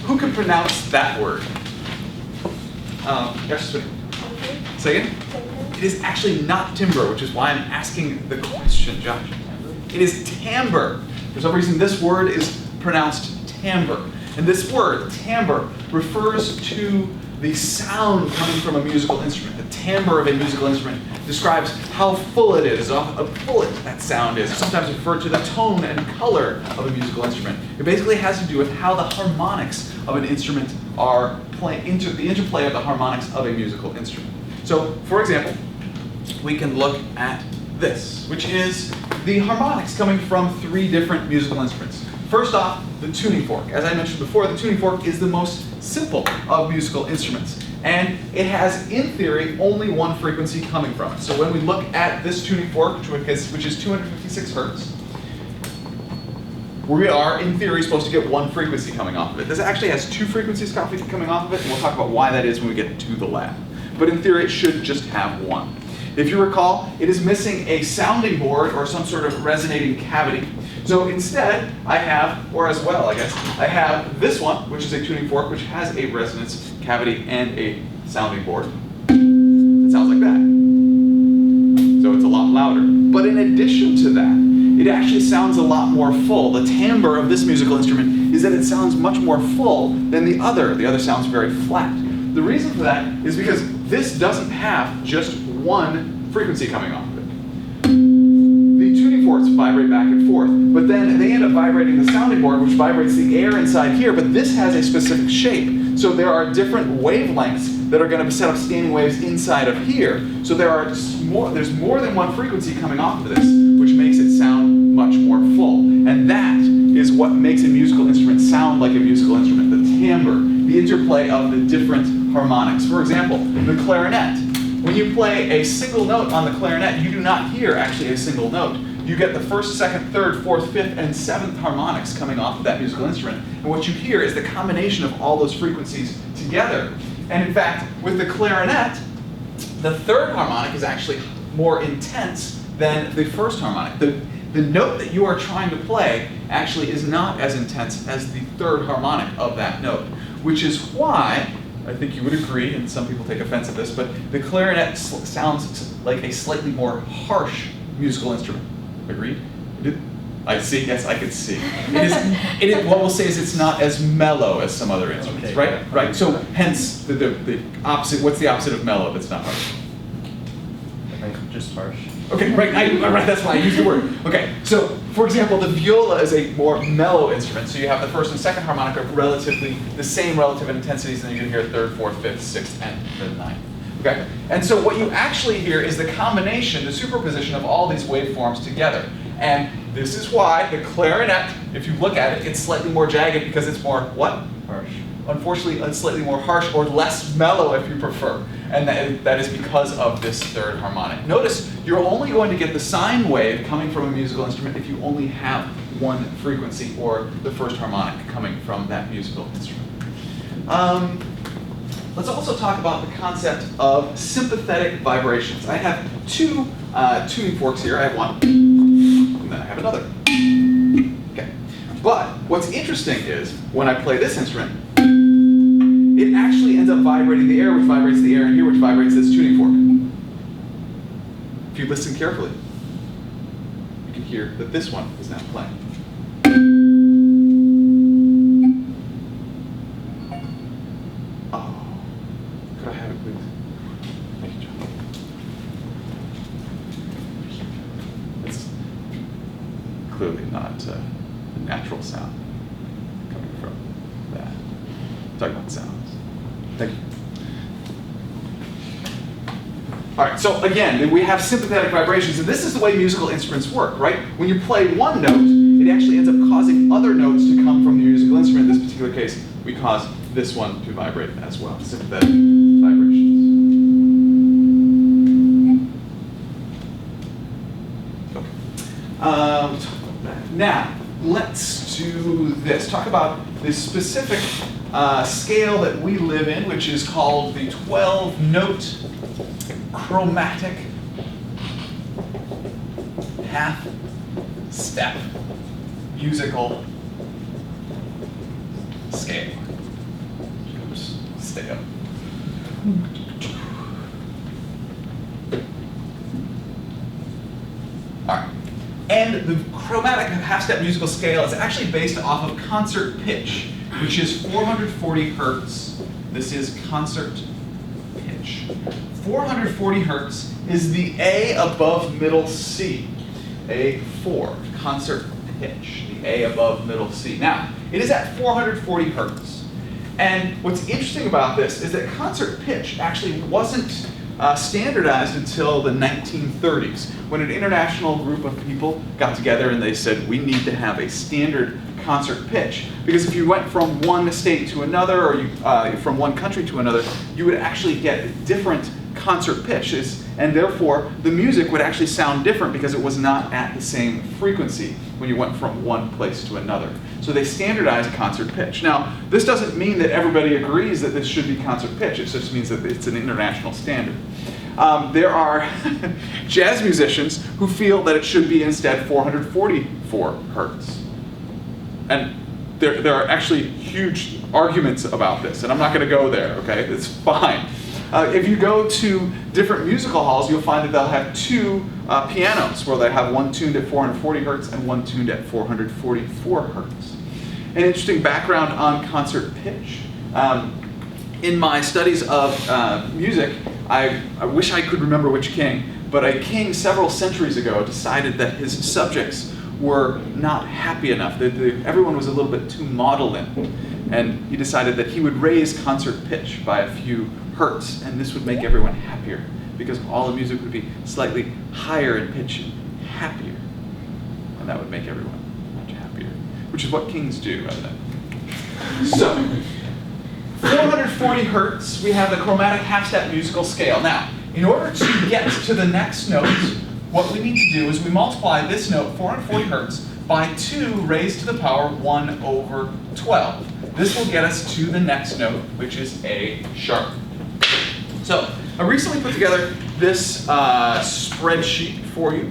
who can pronounce that word? Yes, say again? It is actually not timbre, which is why I'm asking the question, Josh. It is timbre. For some reason, this word is pronounced timbre. And this word, timbre, refers to the sound coming from a musical instrument. The timbre of a musical instrument describes how full it is, how full that sound is. Sometimes referred to the tone and color of a musical instrument. It basically has to do with how the harmonics of an instrument are playing, the interplay of the harmonics of a musical instrument. So, for example, we can look at this, which is the harmonics coming from 3 different musical instruments. First off, the tuning fork. As I mentioned before, the tuning fork is the most simple of musical instruments. And it has, in theory, only one frequency coming from it. So when we look at this tuning fork, which is 256 hertz, we are, in theory, supposed to get one frequency coming off of it. This actually has 2 frequencies coming off of it, and we'll talk about why that is when we get to the lab. But in theory, it should just have one. If you recall, it is missing a sounding board or some sort of resonating cavity. So instead, I have, or as well, I guess, I have this one, which is a tuning fork, which has a resonance cavity and a sounding board. It sounds like that. So it's a lot louder. But in addition to that, it actually sounds a lot more full. The timbre of this musical instrument is that it sounds much more full than the other. The other sounds very flat. The reason for that is because this doesn't have just one frequency coming off of it. The tuning forks vibrate back and forth, but then they end up vibrating the sounding board, which vibrates the air inside here, but this has a specific shape. So there are different wavelengths that are going to set up standing waves inside of here. So there's more than one frequency coming off of this, which makes it sound much more full. And that is what makes a musical instrument sound like a musical instrument, the timbre, the interplay of the different harmonics. For example, the clarinet. When you play a single note on the clarinet, you do not hear actually a single note. You get the first, second, third, fourth, fifth, and seventh harmonics coming off of that musical instrument. And what you hear is the combination of all those frequencies together. And in fact, with the clarinet, the third harmonic is actually more intense than the first harmonic. The note that you are trying to play actually is not as intense as the third harmonic of that note, which is why I think you would agree, and some people take offense at this, but the clarinet sounds like a slightly more harsh musical instrument. Agreed? I see, yes, I can see. What we'll say is it's not as mellow as some other instruments, right? Yeah. Right, so hence the opposite, what's the opposite of mellow if it's not harsh? I think just harsh. Okay, right, that's why I used the word. Okay, so for example, the viola is a more mellow instrument, so you have the first and second harmonic are relatively the same relative intensities, and then you're going to hear third, fourth, fifth, sixth, and the ninth. Okay, and so what you actually hear is the combination, the superposition of all these waveforms together. And this is why the clarinet, if you look at it, it's slightly more jagged because it's more what? Harsh. Unfortunately, it's slightly more harsh or less mellow if you prefer. And that is because of this third harmonic. Notice, you're only going to get the sine wave coming from a musical instrument if you only have one frequency or the first harmonic coming from that musical instrument. Let's also talk about the concept of sympathetic vibrations. I have 2 tuning forks here. I have one, and then I have another. Okay. But what's interesting is, when I play this instrument, it actually ends up vibrating the air, which vibrates the air in here, which vibrates this tuning fork. If you listen carefully, you can hear that this one is now playing. Oh, could I have it, please? Thank you, John. It's clearly not a natural sound coming from that. I'm talking about sounds. Thank you. All right, so again, we have sympathetic vibrations, and this is the way musical instruments work, right? When you play one note, it actually ends up causing other notes to come from the musical instrument. In this particular case, we cause this one to vibrate as well, sympathetic vibrations. Okay. Now, let's do this. Talk about this specific scale that we live in, which is called the 12-note chromatic half-step musical scale. half-step musical scale is actually based off of concert pitch, which is 440 hertz. This is concert pitch. 440 hertz is the A above middle C. A4, concert pitch, the A above middle C. Now, it is at 440 hertz. And what's interesting about this is that concert pitch actually wasn't standardized until the 1930s, when an international group of people got together and they said, we need to have a standard concert pitch. Because if you went from one state to another, or from one country to another, you would actually get different concert pitches, and therefore the music would actually sound different because it was not at the same frequency when you went from one place to another. So they standardized concert pitch. Now, this doesn't mean that everybody agrees that this should be concert pitch. It just means that it's an international standard. There are jazz musicians who feel that it should be instead 444 hertz. And there are actually huge arguments about this, and I'm not going to go there, okay? It's fine. If you go to different musical halls, you'll find that they'll have two pianos, where they have one tuned at 440 hertz and one tuned at 444 hertz. An interesting background on concert pitch. In my studies of music, I wish I could remember which king, but a king several centuries ago decided that his subjects were not happy enough, that everyone was a little bit too maudlin, and he decided that he would raise concert pitch by a few hertz, and this would make everyone happier, because all the music would be slightly higher in pitch and happier, and that would make everyone much happier, which is what kings do, rather than. So, 440 hertz, we have the chromatic half-step musical scale. Now, in order to get to the next note, what we need to do is we multiply this note, 440 hertz, by 2 raised to the power 1 over 12. This will get us to the next note, which is A sharp. So, I recently put together this spreadsheet for you,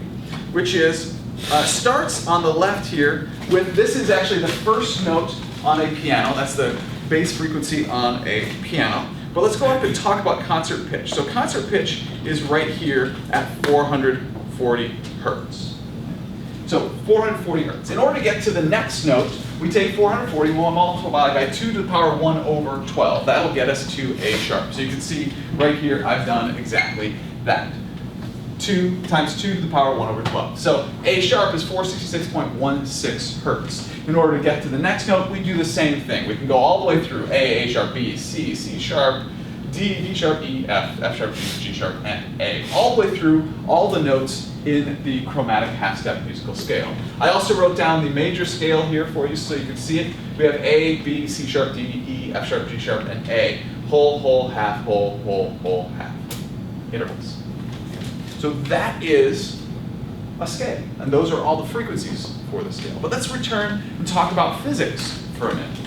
which is, starts on the left here with, this is actually the first note on a piano. That's the bass frequency on a piano. But let's go up and talk about concert pitch. So concert pitch is right here at 440 hertz. So 440 hertz. In order to get to the next note, we take 440, we'll multiply by 2 to the power 1 over 12. That'll get us to A sharp. So you can see right here, I've done exactly that. 2 times 2 to the power 1 over 12. So A sharp is 466.16 hertz. In order to get to the next note, we do the same thing. We can go all the way through A sharp, B, C, C sharp, D, D sharp, E, F sharp, G sharp, and A. All the way through all the notes in the chromatic half-step musical scale. I also wrote down the major scale here for you so you can see it. We have A, B, C sharp, D, E, F sharp, G sharp, and A. Whole, whole, half, whole, whole, whole, half. Intervals. So that is a scale, and those are all the frequencies for the scale. But let's return and talk about physics for a minute.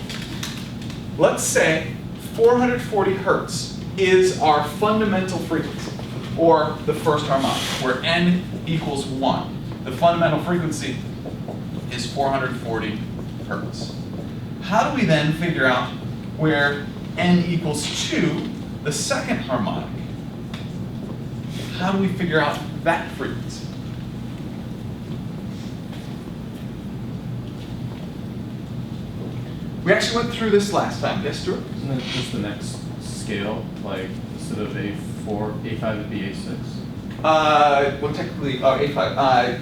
Let's say 440 hertz is our fundamental frequency, or the first harmonic, where n equals 1. The fundamental frequency is 440 hertz. How do we then figure out where n equals 2, the second harmonic? How do we figure out that frequency? We actually went through this last time. Yes, Stuart? Isn't it just the next scale? Like, instead of A4, A5 would be A6? Well, technically, A5.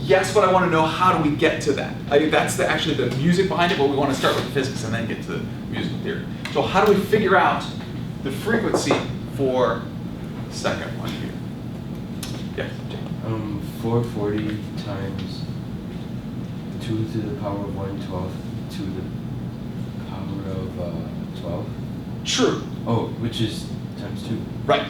Yes, but I want to know how do we get to that? That's actually the music behind it, but we want to start with the physics and then get to the musical theory. So how do we figure out the frequency for the second one here? Yeah. 440 times 2 to the power of 112 to the power of 12? True. Oh, which is times 2. Right.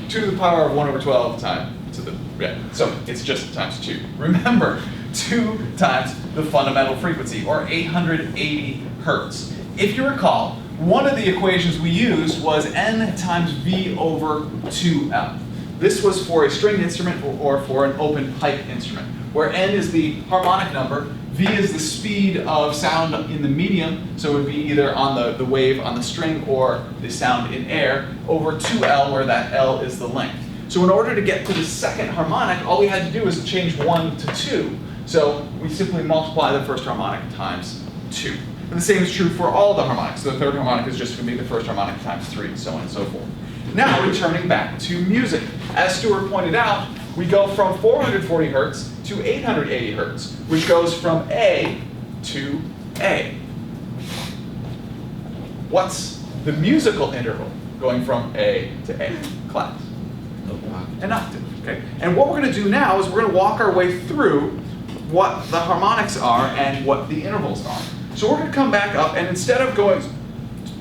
2 to the power of 1 over 12 times to the, yeah. So it's just times 2. Remember, 2 times the fundamental frequency, or 880 hertz. If you recall, one of the equations we used was n times V over 2L. This was for a stringed instrument or for an open pipe instrument, where n is the harmonic number, V is the speed of sound in the medium, so it would be either on the wave on the string or the sound in air, over 2L, where that L is the length. So in order to get to the second harmonic, all we had to do was change 1 to 2. So we simply multiply the first harmonic times 2. And the same is true for all the harmonics. So the third harmonic is just going to be the first harmonic times 3, so on and so forth. Now returning back to music. As Stuart pointed out, we go from 440 hertz to 880 hertz, which goes from A to A. What's the musical interval going from A to A? Class. An octave. Okay. And what we're going to do now is we're going to walk our way through what the harmonics are and what the intervals are. So we're going to come back up, and instead of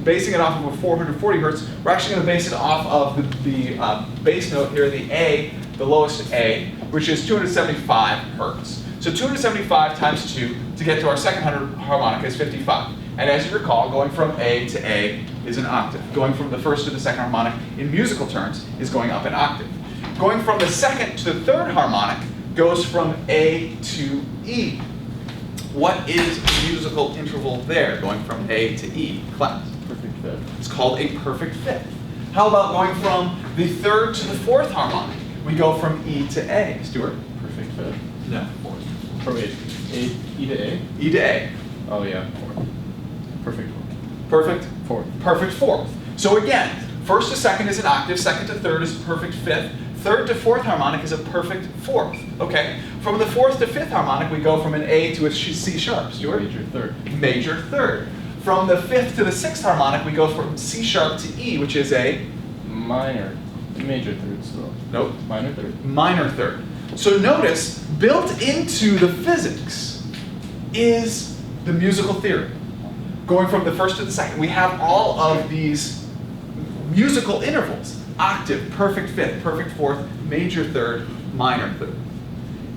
basing it off of a 440 hertz, we're actually going to base it off of the bass note here, the A, the lowest A, which is 275 hertz. So 275 times 2 to get to our second harmonic is 55. And as you recall, going from A to A is an octave. Going from the first to the second harmonic in musical terms is going up an octave. Going from the second to the third harmonic goes from A to E. What is the musical interval there, going from A to E? Class. Perfect fifth. It's called a perfect fifth. How about going from the third to the fourth harmonic? We go from E to A. Stuart? Perfect fifth. No. Fourth. Or wait, E to A? E to A. Oh yeah, fourth. Perfect fourth. Perfect? Fourth. Perfect fourth. So again, first to second is an octave, second to third is a perfect fifth, third to fourth harmonic is a perfect fourth. Okay? From the fourth to fifth harmonic, we go from an A to a C sharp. Stuart? Major third. Major third. From the fifth to the sixth harmonic, we go from C sharp to E, which is a Minor. Major third still. nope, Minor third. minor third. So notice, built into the physics is the musical theory. Going from the first to the second, we have all of these musical intervals. Octave, perfect fifth, perfect fourth, major third, minor third.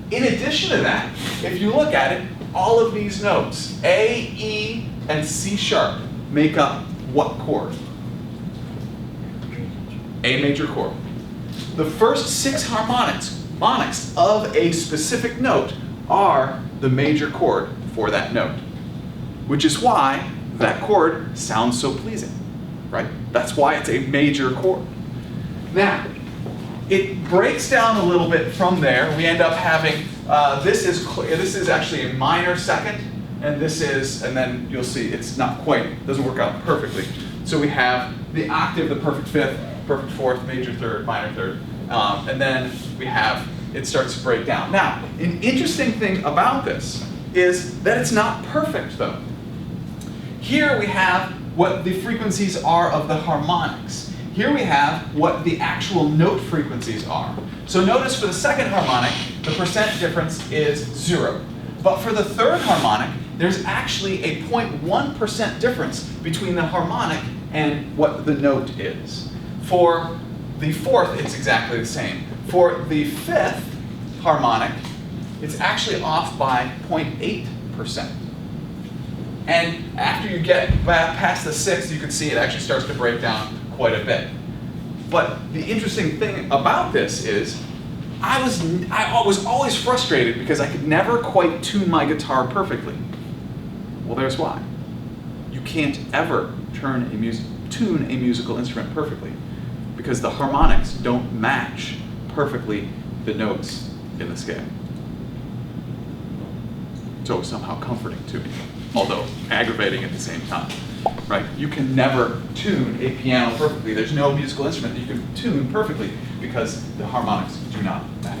In addition to that, if you look at it, all of these notes, A, E, and C sharp, make up what chord? A major chord. The first 6 harmonics of a specific note are the major chord for that note, which is why that chord sounds so pleasing, right? That's why it's a major chord. Now, it breaks down a little bit from there. We end up having, this is actually a minor second, and then you'll see it's not quite, doesn't work out perfectly. So we have the octave, the perfect fifth, perfect fourth, major third, minor third, and then we have, it starts to break down. Now, an interesting thing about this is that it's not perfect though. Here we have what the frequencies are of the harmonics. Here we have what the actual note frequencies are. So notice for the second harmonic, the percent difference is 0. But for the third harmonic, there's actually a 0.1% difference between the harmonic and what the note is. For the fourth, it's exactly the same. For the fifth harmonic, it's actually off by 0.8%. And after you get past the sixth, you can see it actually starts to break down quite a bit. But the interesting thing about this is I was always frustrated because I could never quite tune my guitar perfectly. Well, there's why. You can't ever tune a musical instrument perfectly because the harmonics don't match perfectly the notes in the scale. So somehow comforting to me, although aggravating at the same time, right? You can never tune a piano perfectly. There's no musical instrument that you can tune perfectly because the harmonics do not match.